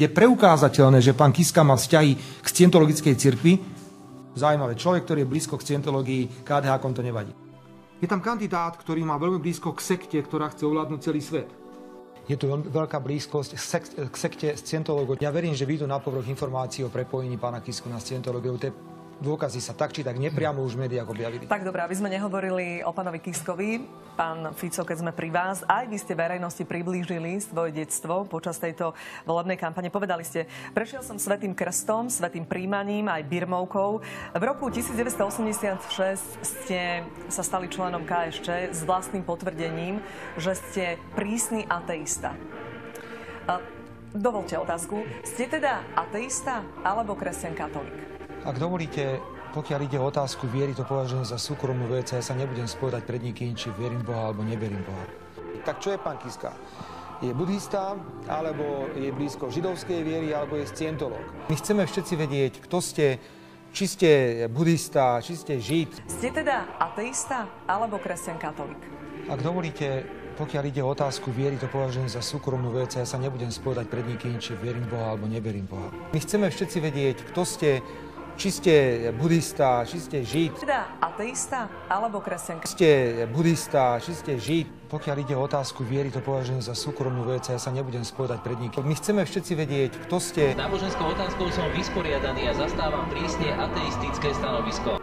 Je preukázateľné, že pán Kiska má vzťahy k scientologickej cirkvi. Zaujímavé, človek, ktorý je blízko k scientológii, KDH to nevadí. Je tam kandidát, ktorý má veľmi blízko k sekte, ktorá chce ovládnuť celý svet. Je tu veľká blízkosť k sekte scientológov. Ja verím, že vyjdú na povrch informácií o prepojení pána Kisku na scientológiu. Tie dôkazy sa tak či tak nepriamo už v médiách objavili. Tak dobré, aby sme nehovorili o pánovi Kiskovi. Pán Fico, keď sme pri vás, aj vy ste verejnosti priblížili svoje detstvo počas tejto volebnej kampane. Povedali ste, prešiel som svätým krstom, svätým príjmaním, aj birmovkou. V roku 1986 ste sa stali členom KSČ s vlastným potvrdením, že ste prísny ateista. Dovolte otázku. Ste teda ateista alebo kresťan katolík? Ak dovolíte, pokiaľ ide o otázku viery, to považujem za súkromnú vec a ja sa nebudem spovedať pred nikým, či verím Boha alebo neverím Boha. Tak čo je pán Kiska? Je buddhista, alebo je blízko židovskej viery, alebo je scientológ? My chceme všetci vedieť, kto ste, či ste buddhista, či ste žid. Ste teda ateista alebo kresťan katolík? Ak dovolíte, pokiaľ ide o otázku viery, to považujem za súkromnú vec a ja sa nebudem spovedať pred nikým, či verím Boha alebo neverím Boha. My chceme všetci vedieť, kto ste, či ste buddhista, či ste žid. Teda ateista alebo kresťan? Ste buddhista, či ste žid. Pokiaľ ide o otázku viery, to považujem za súkromnú vec a ja sa nebudem spovedať pred nikým. My chceme všetci vedieť, kto ste. S náboženskou otázkou som vysporiadaný a zastávam prísne ateistické stanovisko.